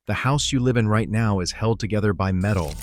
The house you live in right now is held together by metal.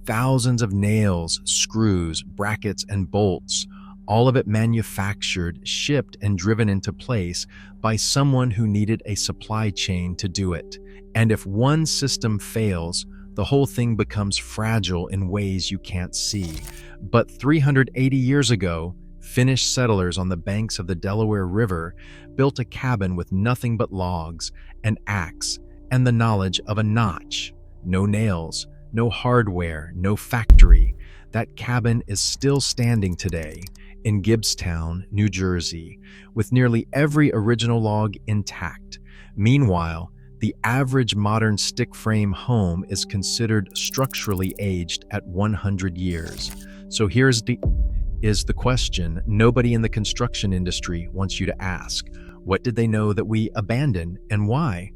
Thousands of nails, screws, brackets, and bolts, all of it manufactured, shipped, and driven into place by someone who needed a supply chain to do it. And if one system fails, the whole thing becomes fragile in ways you can't see. But 380 years ago, Finnish settlers on the banks of the Delaware River built a cabin with nothing but logs, an axe, and the knowledge of a notch. No nails, no hardware, no factory. That cabin is still standing today in Gibbstown, New Jersey, with nearly every original log intact. Meanwhile, the average modern stick frame home is considered structurally aged at 100 years. So here's the question nobody in the construction industry wants you to ask. What did they know that we abandoned, and why?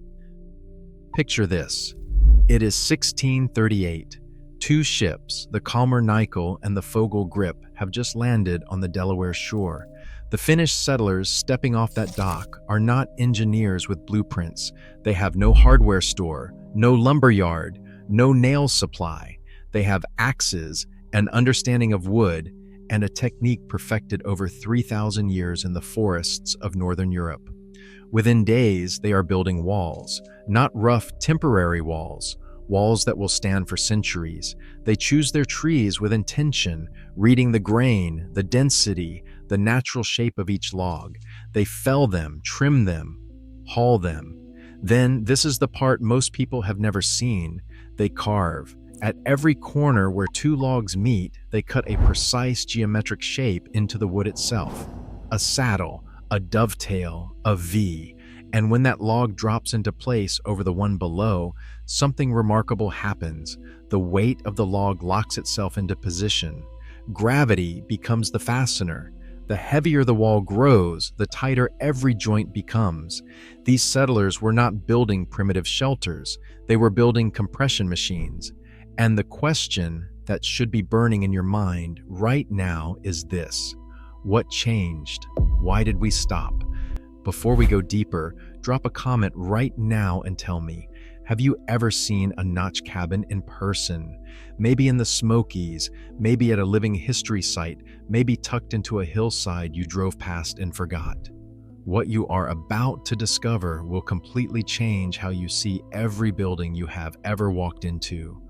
Picture this. It is 1638. Two ships, the Kalmar Nyckel and the Fogel Grip, have just landed on the Delaware shore. The Finnish settlers stepping off that dock are not engineers with blueprints. They have no hardware store, no lumber yard, no nail supply. They have axes, an understanding of wood, and a technique perfected over 3,000 years in the forests of Northern Europe. Within days, they are building walls, not rough, temporary walls that will stand for centuries. They choose their trees with intention, reading the grain, the density, the natural shape of each log. They fell them, trim them, haul them. Then, this is the part most people have never seen. They carve. At every corner where two logs meet, they cut a precise geometric shape into the wood itself. A saddle, a dovetail, a V. And when that log drops into place over the one below, something remarkable happens. The weight of the log locks itself into position. Gravity becomes the fastener. The heavier the wall grows, the tighter every joint becomes. These settlers were not building primitive shelters. They were building compression machines. And the question that should be burning in your mind right now is this: what changed? Why did we stop? Before we go deeper, drop a comment right now and tell me, have you ever seen a notch cabin in person? Maybe in the Smokies, maybe at a living history site, maybe tucked into a hillside you drove past and forgot. What you are about to discover will completely change how you see every building you have ever walked into.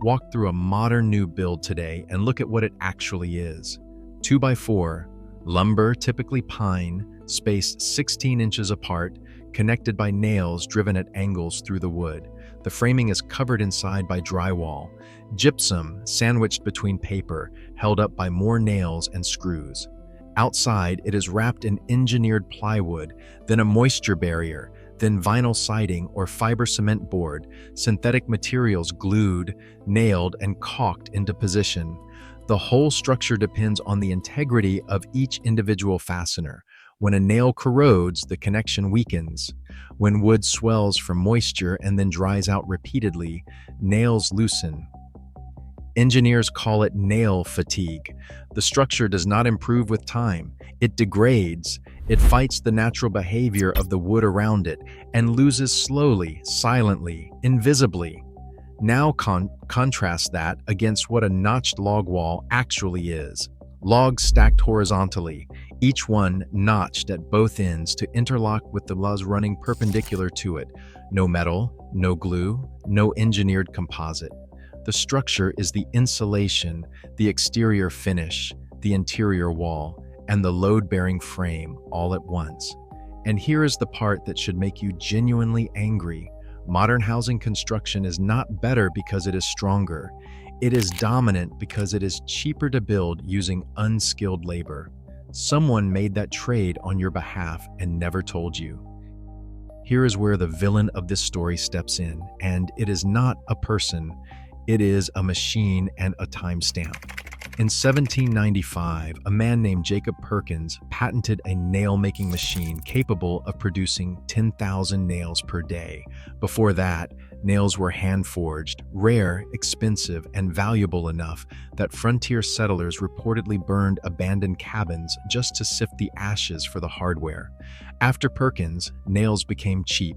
Walk through a modern new build today and look at what it actually is. 2x4, lumber, typically pine, spaced 16 inches apart, connected by nails driven at angles through the wood. The framing is covered inside by drywall. Gypsum, sandwiched between paper, held up by more nails and screws. Outside, it is wrapped in engineered plywood, then a moisture barrier, then vinyl siding or fiber cement board, synthetic materials glued, nailed, and caulked into position. The whole structure depends on the integrity of each individual fastener. When a nail corrodes, the connection weakens. When wood swells from moisture and then dries out repeatedly, nails loosen. Engineers call it nail fatigue. The structure does not improve with time. It degrades. It fights the natural behavior of the wood around it and loses slowly, silently, invisibly. Now contrast that against what a notched log wall actually is. Logs stacked horizontally, each one notched at both ends to interlock with the logs running perpendicular to it. No metal, no glue, no engineered composite. The structure is the insulation, the exterior finish, the interior wall, and the load-bearing frame all at once. And here is the part that should make you genuinely angry. Modern housing construction is not better because it is stronger. It is dominant because it is cheaper to build using unskilled labor. Someone made that trade on your behalf and never told you. Here is where the villain of this story steps in, and it is not a person. It is a machine and a timestamp. In 1795, a man named Jacob Perkins patented a nail-making machine capable of producing 10,000 nails per day. Before that, nails were hand-forged, rare, expensive, and valuable enough that frontier settlers reportedly burned abandoned cabins just to sift the ashes for the hardware. After Perkins, nails became cheap,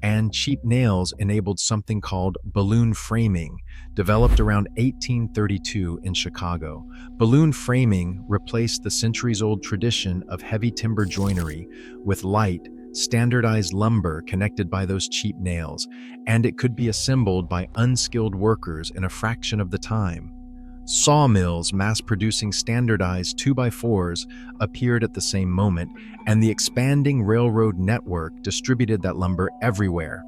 And cheap nails enabled something called balloon framing, developed around 1832 in Chicago. Balloon framing replaced the centuries-old tradition of heavy timber joinery with light, standardized lumber connected by those cheap nails, and it could be assembled by unskilled workers in a fraction of the time. Sawmills mass-producing standardized 2x4s appeared at the same moment, and the expanding railroad network distributed that lumber everywhere.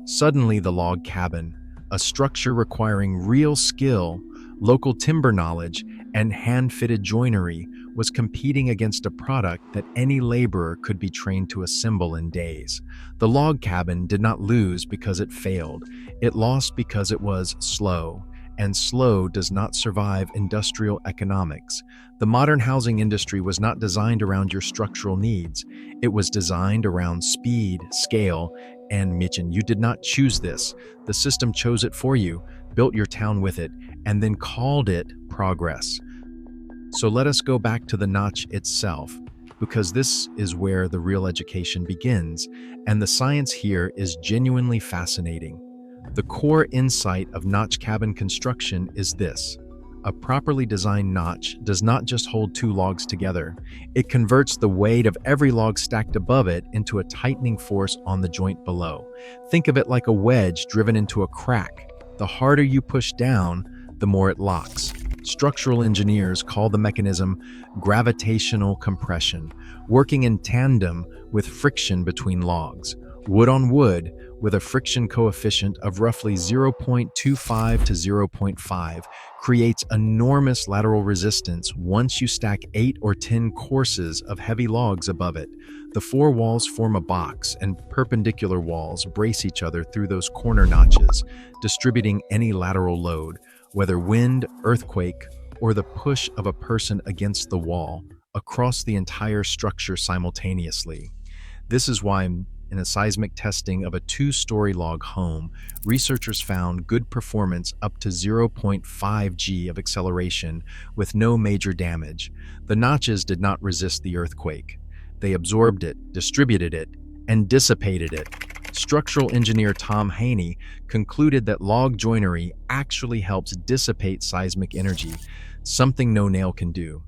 Suddenly, the log cabin, a structure requiring real skill, local timber knowledge, and hand-fitted joinery, was competing against a product that any laborer could be trained to assemble in days. The log cabin did not lose because it failed. It lost because it was slow, and slow does not survive industrial economics. The modern housing industry was not designed around your structural needs. It was designed around speed, scale, and mission. You did not choose this. The system chose it for you, built your town with it, and then called it progress. So let us go back to the notch itself, because this is where the real education begins, and the science here is genuinely fascinating. The core insight of notch cabin construction is this: a properly designed notch does not just hold two logs together, it converts the weight of every log stacked above it into a tightening force on the joint below. Think of it like a wedge driven into a crack. The harder you push down, the more it locks. Structural engineers call the mechanism gravitational compression, working in tandem with friction between logs. Wood on wood, with a friction coefficient of roughly 0.25 to 0.5, creates enormous lateral resistance once you stack 8 or 10 courses of heavy logs above it. The four walls form a box, and perpendicular walls brace each other through those corner notches, distributing any lateral load, whether wind, earthquake, or the push of a person against the wall, across the entire structure simultaneously. This is why, in a seismic testing of a 2-story log home, researchers found good performance up to 0.5 g of acceleration with no major damage. The notches did not resist the earthquake. They absorbed it, distributed it, and dissipated it. Structural engineer Tom Haney concluded that log joinery actually helps dissipate seismic energy, something no nail can do.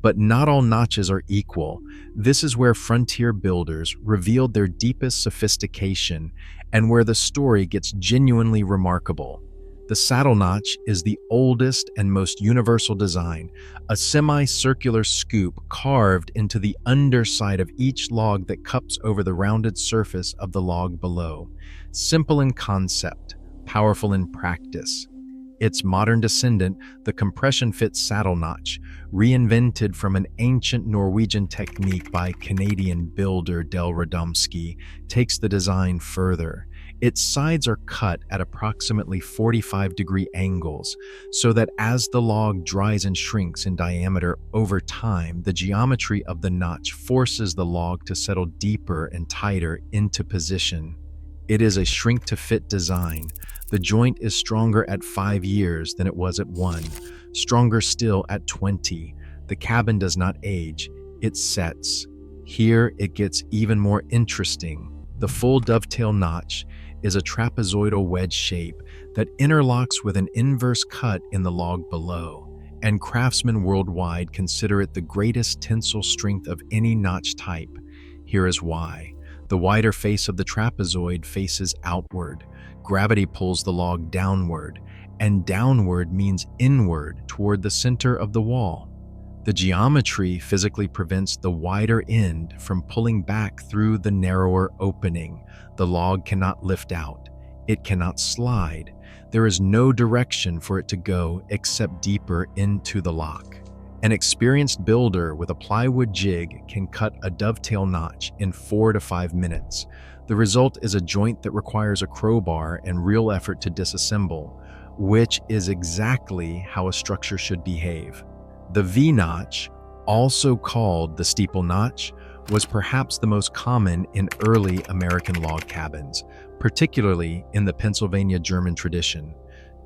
But not all notches are equal. This is where frontier builders revealed their deepest sophistication and where the story gets genuinely remarkable. The saddle notch is the oldest and most universal design, a semicircular scoop carved into the underside of each log that cups over the rounded surface of the log below. Simple in concept, powerful in practice. Its modern descendant, the compression-fit saddle notch, reinvented from an ancient Norwegian technique by Canadian builder Del Radomski, takes the design further. Its sides are cut at approximately 45-degree angles, so that as the log dries and shrinks in diameter over time, the geometry of the notch forces the log to settle deeper and tighter into position. It is a shrink-to-fit design. The joint is stronger at 5 years than it was at 1, stronger still at 20. The cabin does not age, it sets. Here it gets even more interesting. The full dovetail notch is a trapezoidal wedge shape that interlocks with an inverse cut in the log below, and craftsmen worldwide consider it the greatest tensile strength of any notch type. Here is why. The wider face of the trapezoid faces outward. Gravity pulls the log downward, and downward means inward toward the center of the wall. The geometry physically prevents the wider end from pulling back through the narrower opening. The log cannot lift out. It cannot slide. There is no direction for it to go except deeper into the lock. An experienced builder with a plywood jig can cut a dovetail notch in 4 to 5 minutes. The result is a joint that requires a crowbar and real effort to disassemble, which is exactly how a structure should behave. The V-notch, also called the steeple notch, was perhaps the most common in early American log cabins, particularly in the Pennsylvania German tradition.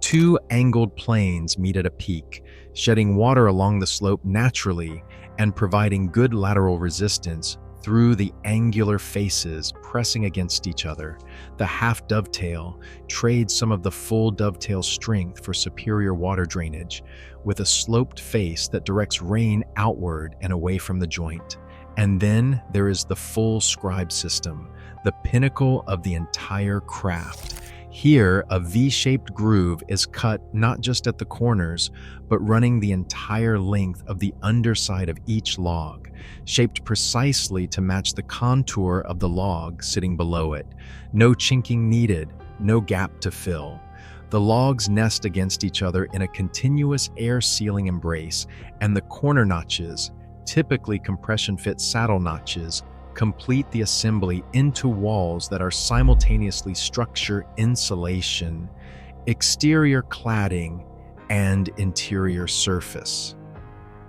2 angled planes meet at a peak, shedding water along the slope naturally and providing good lateral resistance through the angular faces pressing against each other. The half dovetail trades some of the full dovetail strength for superior water drainage, with a sloped face that directs rain outward and away from the joint. And then there is the full scribe system, the pinnacle of the entire craft. Here, a V-shaped groove is cut not just at the corners, but running the entire length of the underside of each log, shaped precisely to match the contour of the log sitting below it. No chinking needed, no gap to fill. The logs nest against each other in a continuous air-sealing embrace, and the corner notches, typically compression-fit saddle notches, complete the assembly into walls that are simultaneously structure, insulation, exterior cladding, and interior surface.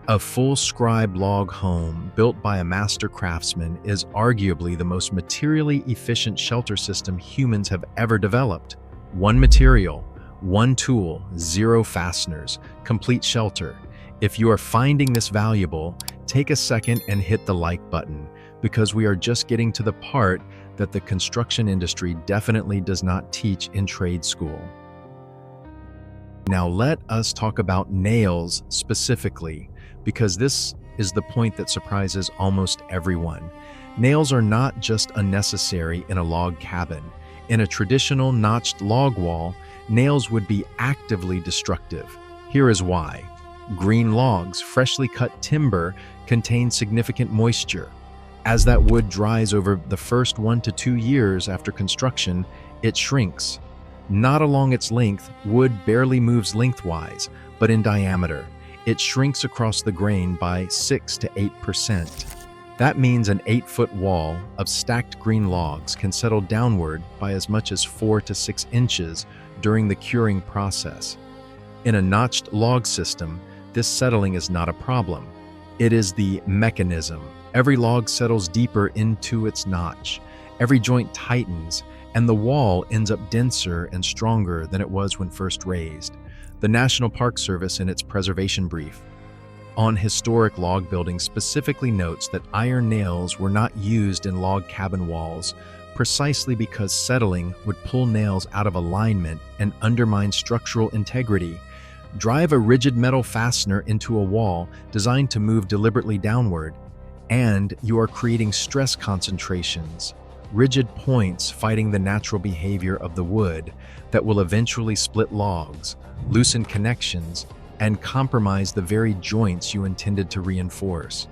A full scribe log home built by a master craftsman is arguably the most materially efficient shelter system humans have ever developed. One material, one tool, zero fasteners, complete shelter. If you are finding this valuable, take a second and hit the like button, because we are just getting to the part that the construction industry definitely does not teach in trade school. Now let us talk about nails specifically, because this is the point that surprises almost everyone. Nails are not just unnecessary in a log cabin. In a traditional notched log wall, nails would be actively destructive. Here is why. Green logs, freshly cut timber, contain significant moisture. As that wood dries over the first 1 to 2 years after construction, it shrinks. Not along its length, wood barely moves lengthwise, but in diameter. It shrinks across the grain by 6 to 8%. That means an 8-foot wall of stacked green logs can settle downward by as much as 4 to 6 inches during the curing process. In a notched log system, this settling is not a problem. It is the mechanism. Every log settles deeper into its notch. Every joint tightens, and the wall ends up denser and stronger than it was when first raised. The National Park Service, in its preservation brief on historic log buildings, specifically notes that iron nails were not used in log cabin walls, precisely because settling would pull nails out of alignment and undermine structural integrity. Drive a rigid metal fastener into a wall designed to move deliberately downward, and you are creating stress concentrations, rigid points fighting the natural behavior of the wood that will eventually split logs, loosen connections, and compromise the very joints you intended to reinforce.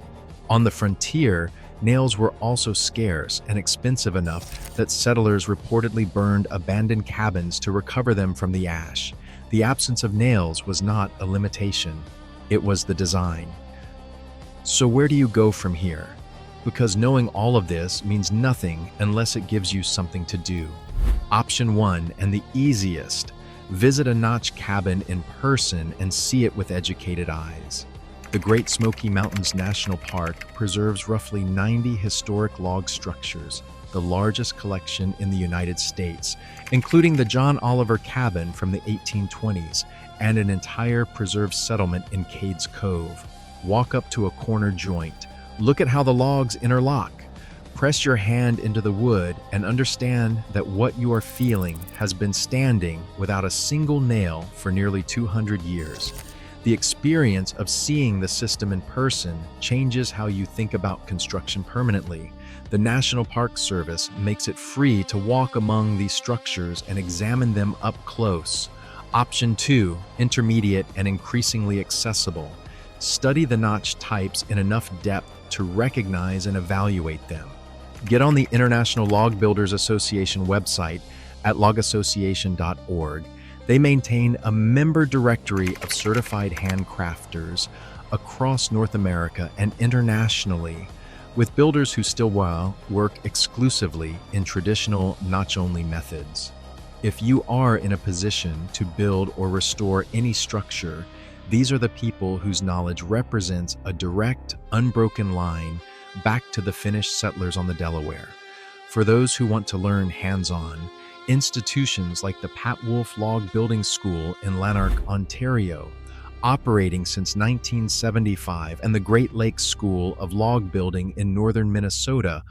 On the frontier, nails were also scarce and expensive enough that settlers reportedly burned abandoned cabins to recover them from the ash. The absence of nails was not a limitation, it was the design. So where do you go from here? Because knowing all of this means nothing unless it gives you something to do. Option 1, and the easiest, visit a notch cabin in person and see it with educated eyes. The Great Smoky Mountains National Park preserves roughly 90 historic log structures, the largest collection in the United States, including the John Oliver cabin from the 1820s and an entire preserved settlement in Cades Cove. Walk up to a corner joint. Look at how the logs interlock. Press your hand into the wood and understand that what you are feeling has been standing without a single nail for nearly 200 years. The experience of seeing the system in person changes how you think about construction permanently. The National Park Service makes it free to walk among these structures and examine them up close. Option 2, intermediate and increasingly accessible. Study the notch types in enough depth to recognize and evaluate them. Get on the International Log Builders Association website at logassociation.org. They maintain a member directory of certified handcrafters across North America and internationally, with builders who still work exclusively in traditional notch-only methods. If you are in a position to build or restore any structure, these are the people whose knowledge represents a direct, unbroken line back to the Finnish settlers on the Delaware. For those who want to learn hands-on, institutions like the Pat Wolf Log Building School in Lanark, Ontario, operating since 1975, and the Great Lakes School of Log Building in northern Minnesota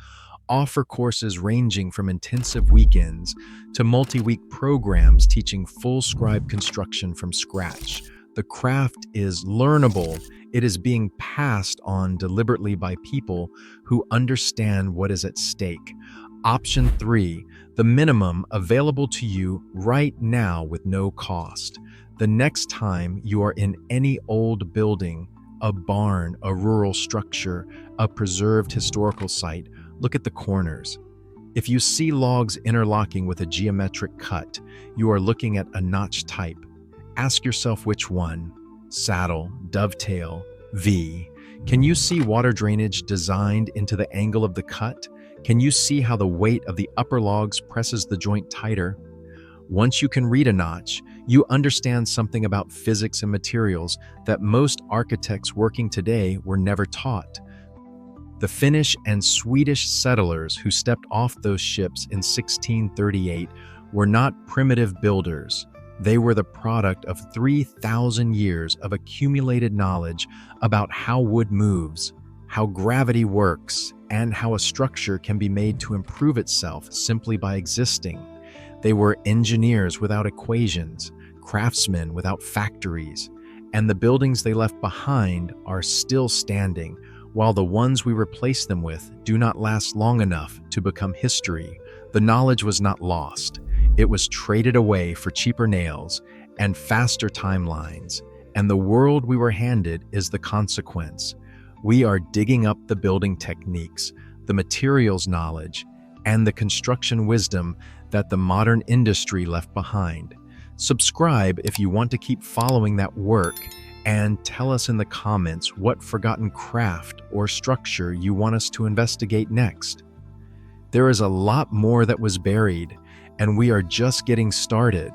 offer courses ranging from intensive weekends to multi-week programs teaching full scribe construction from scratch. The craft is learnable. It is being passed on deliberately by people who understand what is at stake. Option 3, the minimum available to you right now with no cost. The next time you are in any old building, a barn, a rural structure, a preserved historical site, look at the corners. If you see logs interlocking with a geometric cut, you are looking at a notch type. Ask yourself which one: saddle, dovetail, V. Can you see water drainage designed into the angle of the cut? Can you see how the weight of the upper logs presses the joint tighter? Once you can read a notch, you understand something about physics and materials that most architects working today were never taught. The Finnish and Swedish settlers who stepped off those ships in 1638 were not primitive builders. They were the product of 3,000 years of accumulated knowledge about how wood moves, how gravity works, and how a structure can be made to improve itself simply by existing. They were engineers without equations, craftsmen without factories, and the buildings they left behind are still standing, while the ones we replace them with do not last long enough to become history. The knowledge was not lost. It was traded away for cheaper nails and faster timelines, and the world we were handed is the consequence. We are digging up the building techniques, the materials knowledge, and the construction wisdom that the modern industry left behind. Subscribe if you want to keep following that work, and tell us in the comments what forgotten craft or structure you want us to investigate next. There is a lot more that was buried, and we are just getting started.